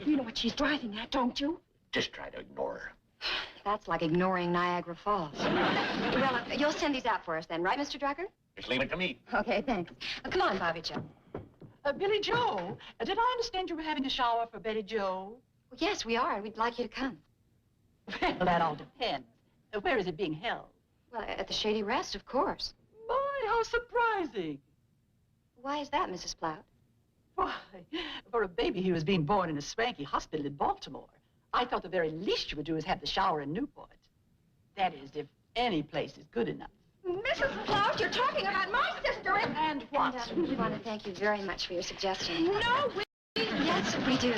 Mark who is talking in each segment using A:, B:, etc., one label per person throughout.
A: You know what she's driving at, don't you?
B: Just try to ignore her.
C: That's like ignoring Niagara Falls. Well, you'll send these out for us then, right, Mr. Drucker?
B: Just leave it to me.
C: Okay, thanks. Come on, Bobby Joe.
A: Billy Joe, did I understand you were having a shower for Betty Joe?
C: Well, yes, we are, and we'd like you to come.
A: Well, that all depends. Where is it being held?
C: Well, at the Shady Rest, of course.
A: My, how surprising.
C: Why is that, Mrs. Plout?
A: Why, for a baby who was being born in a swanky hospital in Baltimore, I thought the very least you would do is have the shower in Newport. That is, if any place is good enough.
C: Mrs. Plout, you're talking about my sister
A: And what?
C: And, we want to thank you very much for your suggestion.
A: No, we...
C: Yes, we do.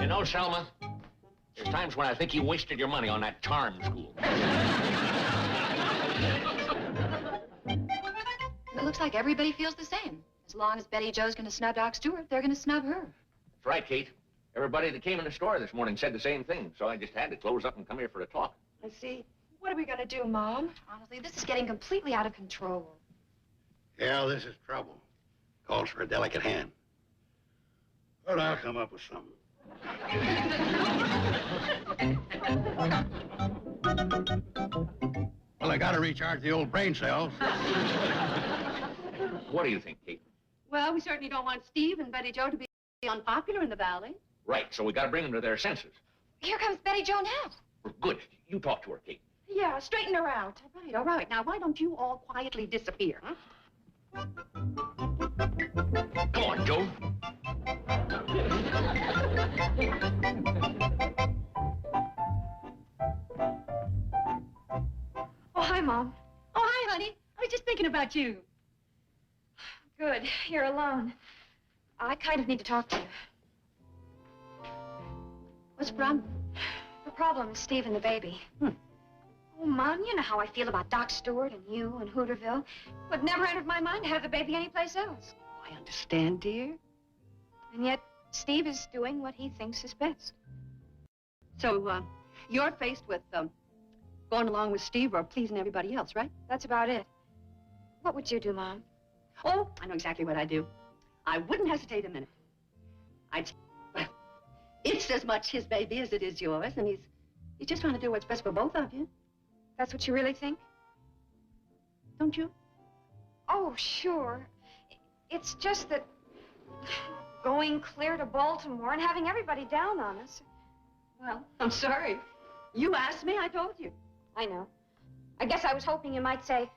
B: You know, Selma, there's times when I think you wasted your money on that charm school.
C: It looks like everybody feels the same. As long as Betty Joe's going to snub Doc Stewart, they're going to snub her.
B: That's right, Kate. Everybody that came in the store this morning said the same thing, so I just had to close up and come here for a talk.
C: I see. What are we going to do, Mom? Honestly, this is getting completely out of control.
D: Yeah, this is trouble. Calls for a delicate hand. But I'll come up with something. Well, I gotta recharge the old brain cells.
B: What do you think, Kate?
E: Well, we certainly don't want Steve and Betty Joe to be unpopular in the valley.
B: Right, so we gotta bring them to their senses.
C: Here comes Betty Joe now.
B: Well, good. You talk to her, Kate.
E: Yeah, straighten her out. All right. Now, why don't you all quietly disappear, huh?
B: Come on, Joe.
C: Oh, hi, Mom.
E: Oh, hi, honey. I was just thinking about you.
C: Good. You're alone. I kind of need to talk to you.
E: What's the problem?
C: The problem is Steve and the baby. Oh, Mom, you know how I feel about Doc Stewart and you and Hooterville. It never entered my mind to have the baby anyplace else.
E: I understand, dear.
C: And yet, Steve is doing what he thinks is best.
E: So, you're faced with going along with Steve or pleasing everybody else, right?
C: That's about it. What would you do, Mom?
E: Oh, I know exactly what I'd do. I wouldn't hesitate a minute. I'd say, well, it's as much his baby as it is yours, and he's just trying to do what's best for both of you.
C: That's what you really think?
E: Don't you?
C: Oh, sure. It's just that going clear to Baltimore and having everybody down on us.
E: Well, I'm sorry. You asked me, I told you.
C: I know. I guess I was hoping you might say,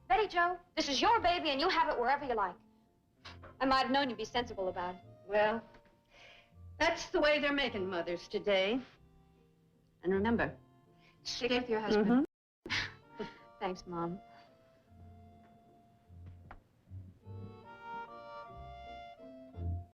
C: Betty Joe, this is your baby and you have it wherever you like. I might have known you'd be sensible about it.
E: Well, that's the way they're making mothers today. And remember,
C: Stick with your husband. Thanks, Mom.